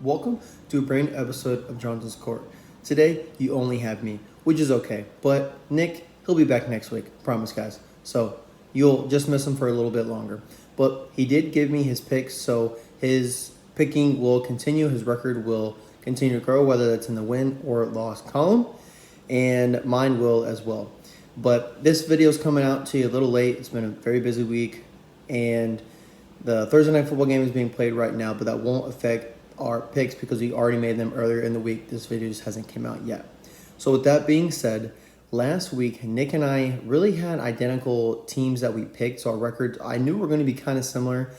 Welcome to a brand new episode of Jonathan's Court. Today, you only have me, which is okay, but Nick, he'll be back next week, promise guys. So, you'll just miss him for a little bit longer. But he did give me his picks, so his picking will continue, his record will continue to grow, whether that's in the win or loss column, and mine will as well. But this video is coming out to you a little late. It's been a very busy week, and the Thursday night football game is being played right now, but that won't affect our picks because we already made them earlier in the week. This video just hasn't come out yet. So with that being said, last week Nick and I really had identical teams that we picked. So our records, I knew were going to be kind of similar,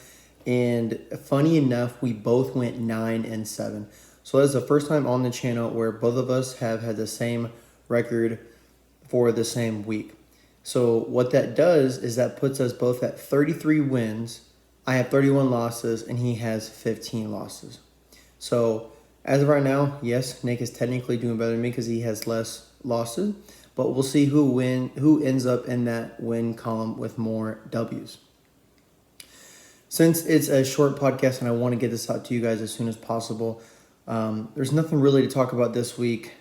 and funny enough, we both went 9-7. So that's the first time on the channel where both of us have had the same record for the same week. So what that does is that puts us both at 33 wins. I have 31 losses and he has 15 losses. So as of right now, yes, Nick is technically doing better than me because he has less losses, but we'll see who ends up in that win column with more W's. Since it's a short podcast and I want to get this out to you guys as soon as possible, there's nothing really to talk about this week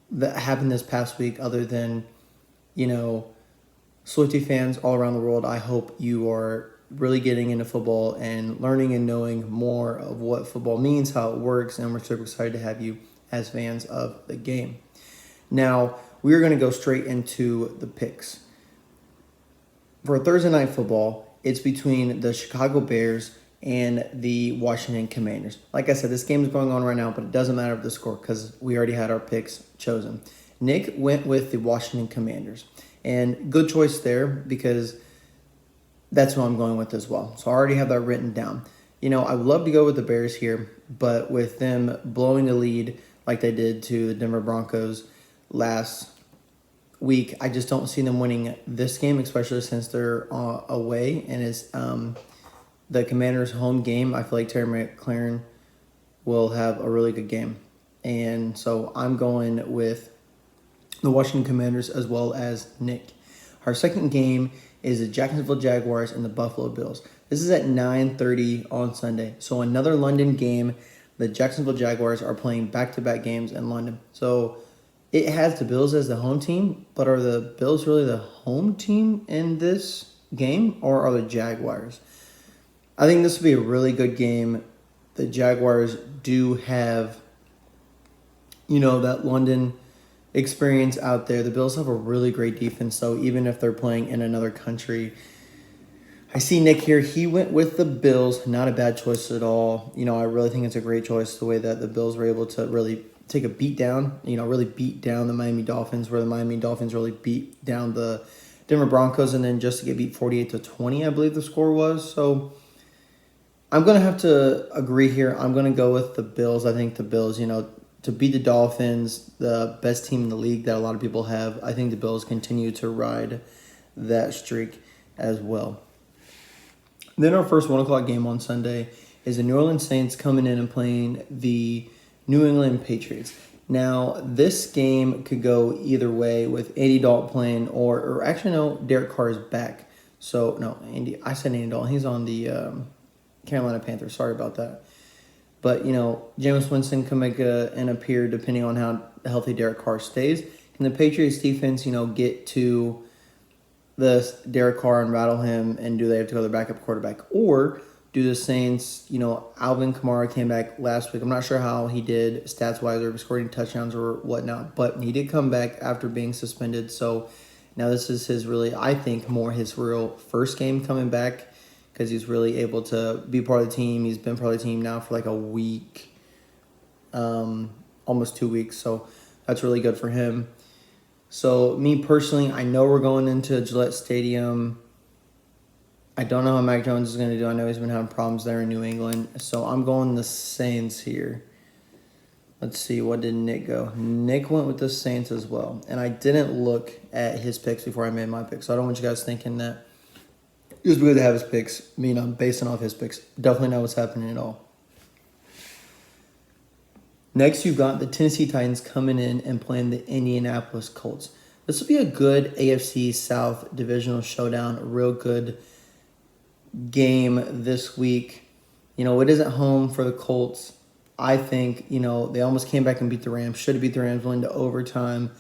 that happened this past week other than, Swiftie fans all around the world, I hope you are really getting into football and learning and knowing more of what football means, how it works, and we're super excited to have you as fans of the game. Now, we're going to go straight into the picks. For Thursday night football, it's between the Chicago Bears and the Washington Commanders. Like I said, this game is going on right now, but it doesn't matter the score because we already had our picks chosen. Nick went with the Washington Commanders, and good choice there because that's who I'm going with as well. So I already have that written down. I would love to go with the Bears here, but with them blowing the lead like they did to the Denver Broncos last week, I just don't see them winning this game, especially since they're away and it's the Commanders' home game. I feel like Terry McLaurin will have a really good game. And so I'm going with the Washington Commanders as well as Nick. Our second game is the Jacksonville Jaguars and the Buffalo Bills. This is at 9:30 on Sunday. So another London game. The Jacksonville Jaguars are playing back-to-back games in London. So it has the Bills as the home team, but are the Bills really the home team in this game, or are the Jaguars? I think this will be a really good game. The Jaguars do have, that London experience out there. The Bills have a really great defense, so even if they're playing in another country. I see Nick here. He went with the Bills. Not a bad choice at all. I really think it's a great choice the way that the Bills were able to really take a beat down, really beat down the Miami Dolphins, where the Miami Dolphins really beat down the Denver Broncos, and then just to get beat 48-20, I believe the score was. So I'm going to have to agree here. I'm going to go with the Bills. I think the Bills, to beat the Dolphins, the best team in the league that a lot of people have, I think the Bills continue to ride that streak as well. Then our first 1 o'clock game on Sunday is the New Orleans Saints coming in and playing the New England Patriots. Now, this game could go either way with Andy Dalton playing or actually, no, Derek Carr is back. So, no, I said Andy Dalton. He's on the Carolina Panthers. Sorry about that. But, Jameis Winston can make an appear depending on how healthy Derek Carr stays. Can the Patriots defense, get to the Derek Carr and rattle him, and do they have to go to the backup quarterback? Or do the Saints, Alvin Kamara came back last week. I'm not sure how he did stats-wise or scoring touchdowns or whatnot, but he did come back after being suspended. So now this is his really, I think, more his real first game coming back, because he's really able to be part of the team. He's been part of the team now for like a week, almost 2 weeks. So that's really good for him. So me personally, I know we're going into Gillette Stadium. I don't know how Mac Jones is going to do. I know he's been having problems there in New England. So I'm going the Saints here. Let's see, what did Nick go? Nick went with the Saints as well. And I didn't look at his picks before I made my picks. So I don't want you guys thinking that it was weird to have his picks. I'm basing off his picks. Definitely know what's happening at all. Next, you've got the Tennessee Titans coming in and playing the Indianapolis Colts. This will be a good AFC South divisional showdown. A real good game this week. It is at home for the Colts. I think, they almost came back and beat the Rams. Should have beat the Rams, went into overtime.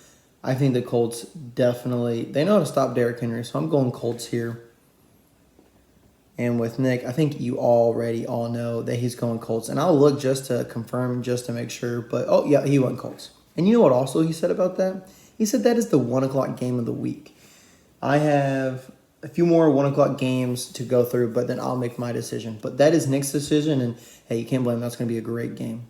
I think the Colts definitely, they know how to stop Derrick Henry, so I'm going Colts here. And with Nick, I think you already all know that he's going Colts. And I'll look just to confirm, just to make sure. But, oh, yeah, he went Colts. And you know what also he said about that? He said that is the 1 o'clock game of the week. I have a few more 1 o'clock games to go through, but then I'll make my decision. But that is Nick's decision, and, hey, you can't blame him. That's going to be a great game.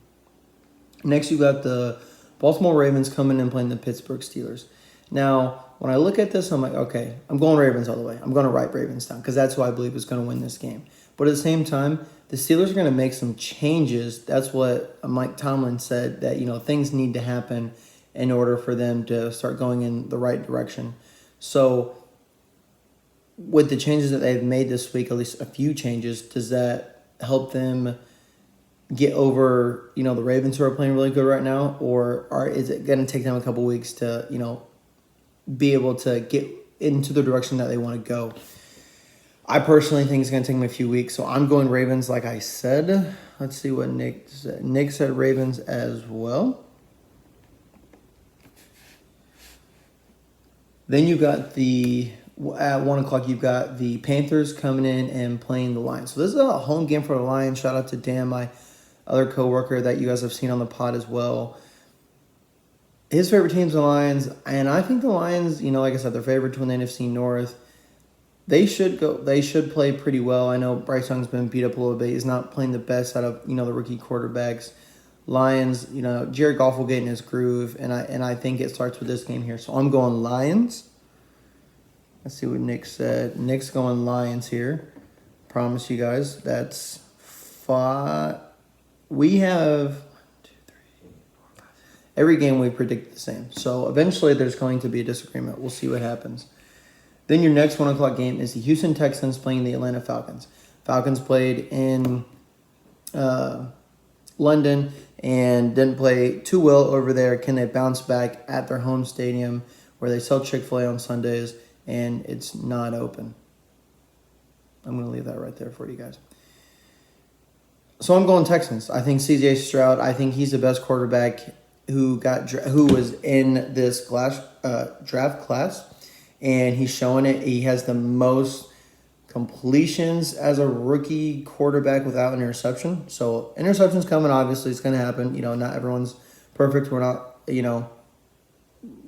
Next, you got the Baltimore Ravens coming and playing the Pittsburgh Steelers. Now, when I look at this, I'm like, okay, I'm going Ravens all the way. I'm going to write Ravens down because that's who I believe is going to win this game. But at the same time, the Steelers are going to make some changes. That's what Mike Tomlin said, that, things need to happen in order for them to start going in the right direction. So with the changes that they've made this week, at least a few changes, does that help them get over, the Ravens who are playing really good right now? Or is it going to take them a couple weeks to, be able to get into the direction that they want to go? I personally think it's going to take them a few weeks, so I'm going Ravens like I said. Let's see what Nick said. Nick said Ravens as well. Then you got at 1 o'clock, you've got the Panthers coming in and playing the Lions. So this is a home game for the Lions. Shout out to Dan, my other coworker that you guys have seen on the pod as well. His favorite team's the Lions, and I think the Lions, like I said, they're favored to win the NFC North. They should play pretty well. I know Bryce Young's been beat up a little bit. He's not playing the best out of, the rookie quarterbacks. Lions, Jared Goff will get in his groove, and I think it starts with this game here. So I'm going Lions. Let's see what Nick said. Nick's going Lions here. Promise you guys. That's 5. We have every game we predict the same. So eventually there's going to be a disagreement. We'll see what happens. Then your next 1 o'clock game is the Houston Texans playing the Atlanta Falcons. Falcons played in London and didn't play too well over there. Can they bounce back at their home stadium where they sell Chick-fil-A on Sundays and it's not open? I'm going to leave that right there for you guys. So I'm going Texans. I think C.J. Stroud, I think he's the best quarterback who was in this draft class, and he's showing it. He has the most completions as a rookie quarterback without an interception. So interceptions coming, obviously, it's going to happen. Not everyone's perfect. We're not,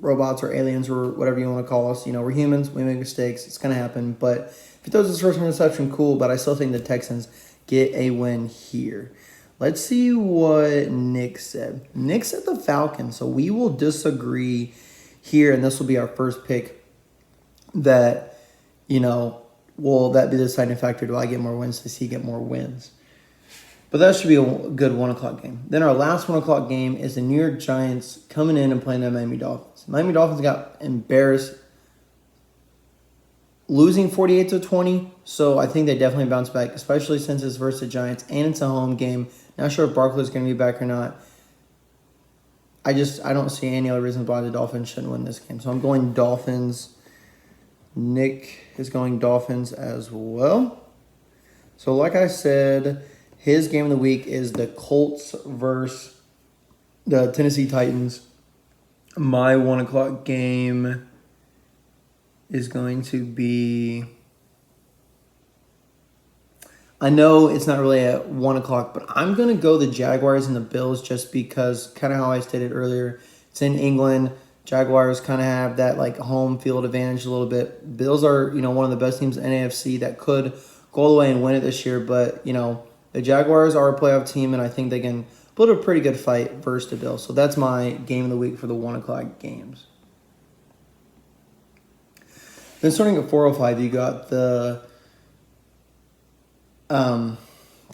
robots or aliens or whatever you want to call us. We're humans. We make mistakes. It's going to happen. But if he throws his first interception, cool. But I still think the Texans get a win here. Let's see what Nick said. Nick said the Falcons. So we will disagree here, and this will be our first pick that, will that be the deciding factor? Do I get more wins? Does he get more wins? But that should be a good 1 o'clock game. Then our last 1 o'clock game is the New York Giants coming in and playing the Miami Dolphins. Miami Dolphins got embarrassed, losing 48-20. So I think they definitely bounce back, especially since it's versus the Giants and it's a home game. Not sure if Barkley's going to be back or not. I don't see any other reason why the Dolphins shouldn't win this game. So I'm going Dolphins. Nick is going Dolphins as well. So like I said, his game of the week is the Colts versus the Tennessee Titans. My 1 o'clock game is going to be... I know it's not really at 1 o'clock, but I'm going to go the Jaguars and the Bills just because, kind of how I stated earlier, it's in England. Jaguars kind of have that home field advantage a little bit. Bills are, one of the best teams in AFC that could go all the way and win it this year. But, the Jaguars are a playoff team, and I think they can put a pretty good fight versus the Bills. So that's my game of the week for the 1 o'clock games. Then starting at 4:05, you got the... I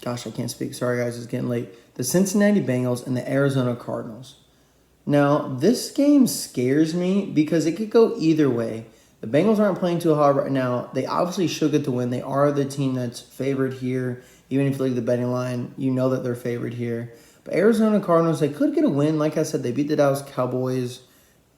can't speak. Sorry, guys. It's getting late. The Cincinnati Bengals and the Arizona Cardinals. Now, this game scares me because it could go either way. The Bengals aren't playing too hard right now. They obviously should get the win. They are the team that's favored here. Even if you look at the betting line, you know that they're favored here. But Arizona Cardinals, they could get a win. Like I said, they beat the Dallas Cowboys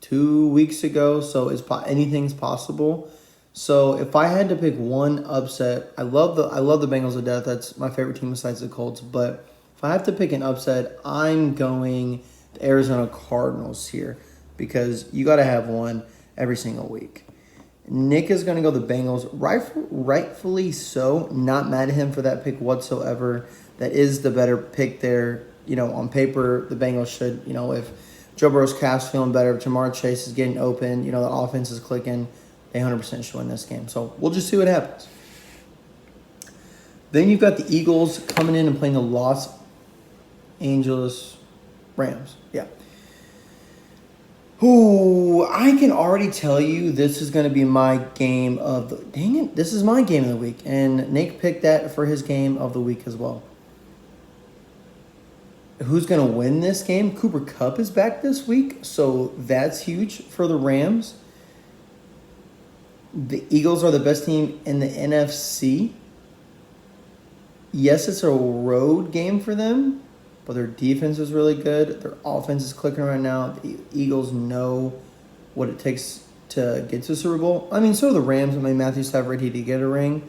2 weeks ago, so anything's possible. So if I had to pick one upset, I love the Bengals to death. That's my favorite team besides the Colts. But if if I have to pick an upset, I'm going the Arizona Cardinals here because you got to have one every single week. Nick is going to go the Bengals, rightfully so. Not mad at him for that pick whatsoever. That is the better pick there. On paper, the Bengals should, if Joe Burrow's calf's feeling better, if Jamar Chase is getting open, the offense is clicking, they 100% should win this game. So we'll just see what happens. Then you've got the Eagles coming in and playing the Los Angeles Rams. Yeah. Ooh, I can already tell you this is going to be my game of the... Dang it, this is my game of the week. And Nick picked that for his game of the week as well. Who's going to win this game? Cooper Kupp is back this week, so that's huge for the Rams. The Eagles are the best team in the NFC. Yes, it's a road game for them, but their defense is really good. Their offense is clicking right now. The Eagles know what it takes to get to the Super Bowl. I mean, so do the Rams. I mean, Matthew Stafford, he did get a ring,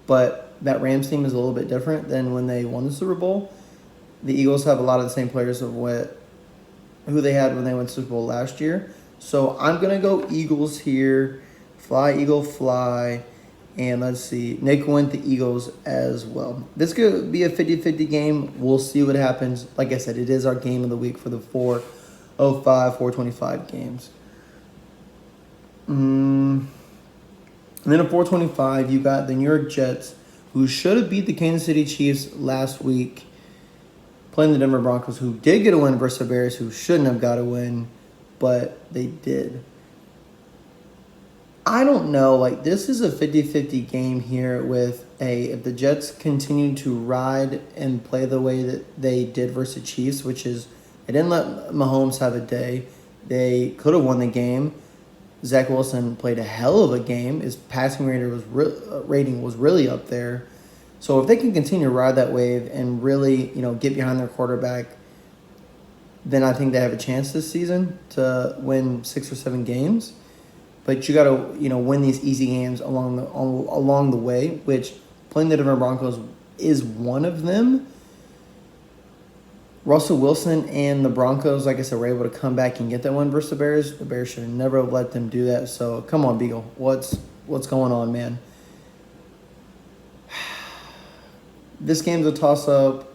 but that Rams team is a little bit different than when they won the Super Bowl. The Eagles have a lot of the same players of who they had when they went to the Super Bowl last year. So I'm going to go Eagles here. Fly, Eagle, fly. And let's see, Nick went the Eagles as well. This could be a 50-50 game. We'll see what happens. Like I said, it is our game of the week for the 405, 425 games. And then at 425, you got the New York Jets, who should have beat the Kansas City Chiefs last week, playing the Denver Broncos, who did get a win versus the Bears, who shouldn't have got a win, but they did. I don't know. This is a 50-50 game here if the Jets continue to ride and play the way that they did versus the Chiefs, which is they didn't let Mahomes have a day. They could have won the game. Zach Wilson played a hell of a game. His passing rating was really up there. So if they can continue to ride that wave and really, get behind their quarterback, then I think they have a chance this season to win 6 or 7 games. But you got to, win these easy games along the way, which playing the Denver Broncos is one of them. Russell Wilson and the Broncos, like I said, were able to come back and get that one versus the Bears. The Bears should have never let them do that. So come on, Beagle, what's going on, man? This game's a toss-up.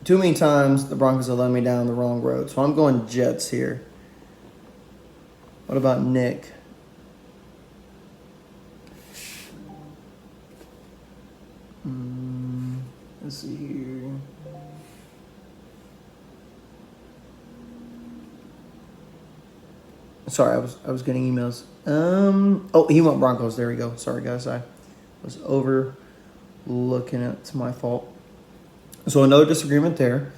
Too many times the Broncos have led me down the wrong road. So I'm going Jets here. What about Nick? Let's see here. Sorry, I was getting emails. He went Broncos. There we go. Sorry, guys. I was overlooking it. It's my fault. So another disagreement there.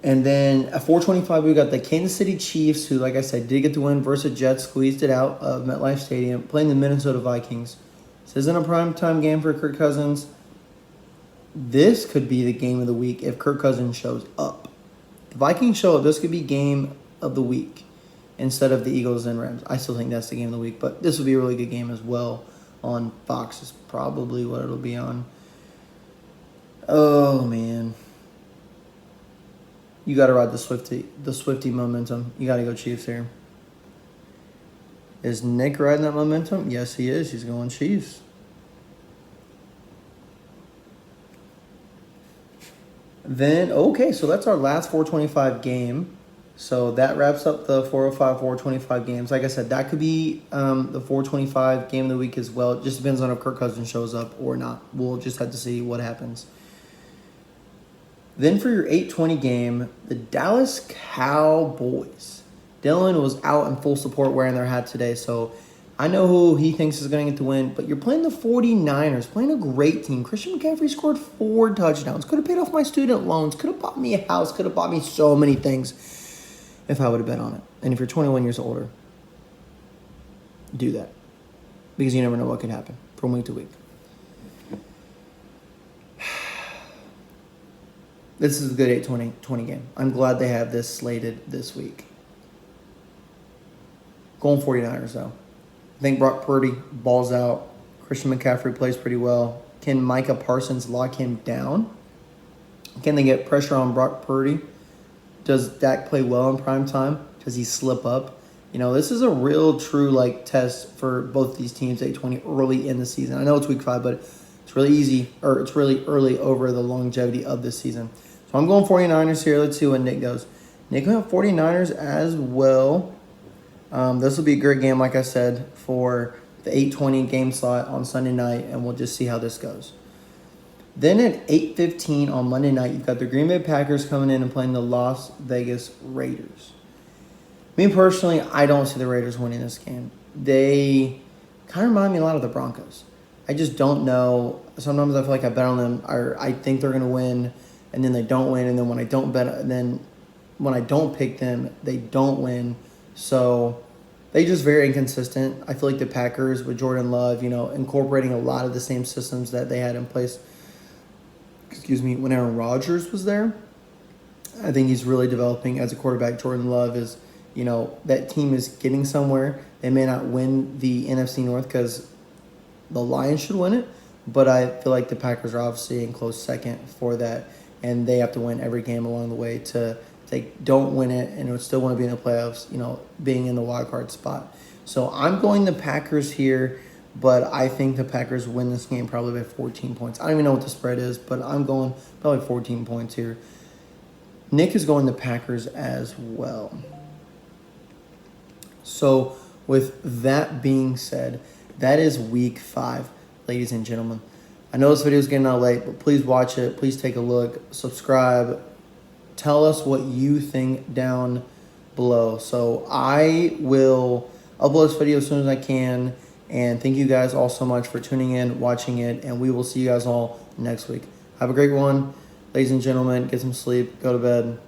And then at 425, we got the Kansas City Chiefs, who, like I said, did get the win versus Jets, squeezed it out of MetLife Stadium, playing the Minnesota Vikings. This isn't a primetime game for Kirk Cousins. This could be the game of the week if Kirk Cousins shows up. The Vikings show up, this could be game of the week instead of the Eagles and Rams. I still think that's the game of the week, but this will be a really good game as well on Fox is probably what it'll be on. Oh, man. You got to ride the Swiftie momentum. You got to go Chiefs here. Is Nick riding that momentum? Yes, he is. He's going Chiefs. Then, okay, so that's our last 425 game. So that wraps up the 405, 425 games. Like I said, that could be the 425 game of the week as well. It just depends on if Kirk Cousins shows up or not. We'll just have to see what happens. Then for your 820 game, the Dallas Cowboys. Dylan was out in full support wearing their hat today, so I know who he thinks is going to get the win, but you're playing the 49ers, playing a great team. Christian McCaffrey scored 4 touchdowns. Could have paid off my student loans. Could have bought me a house. Could have bought me so many things if I would have bet on it. And if you're 21 years older, do that. Because you never know what could happen from week to week. This is a good 8-20 game. I'm glad they have this slated this week. Going 49ers, though. I think Brock Purdy balls out. Christian McCaffrey plays pretty well. Can Micah Parsons lock him down? Can they get pressure on Brock Purdy? Does Dak play well in prime time? Does he slip up? This is a real true test for both these teams, 820 early in the season. I know it's week 5, but it's really easy, or it's really early over the longevity of this season. So I'm going 49ers here. Let's see what Nick goes. Nick went 49ers as well. This will be a great game, like I said, for the 8:20 game slot on Sunday night, and we'll just see how this goes. Then at 8:15 on Monday night, you've got the Green Bay Packers coming in and playing the Las Vegas Raiders. Me personally, I don't see the Raiders winning this game. They kind of remind me a lot of the Broncos. I just don't know. Sometimes I feel like I bet on them, or I think they're going to win, and then they don't win, and then when I don't pick them, they don't win. So they just very inconsistent. I feel like the Packers with Jordan Love, incorporating a lot of the same systems that they had in place, when Aaron Rodgers was there. I think he's really developing as a quarterback. Jordan Love is, that team is getting somewhere. They may not win the NFC North because the Lions should win it, but I feel like the Packers are obviously in close second for that, and they have to win every game along the way to. They don't win it and would still want to be in the playoffs, being in the wild card spot. So I'm going the Packers here, but I think the Packers win this game probably by 14 points. I don't even know what the spread is, but I'm going probably 14 points here. Nick is going the Packers as well. So with that being said, that is week 5, ladies and gentlemen. I know this video is getting out late, but please watch it. Please take a look. Subscribe. Tell us what you think down below. So I will upload this video as soon as I can. And thank you guys all so much for tuning in, watching it. And we will see you guys all next week. Have a great one. Ladies and gentlemen, get some sleep. Go to bed.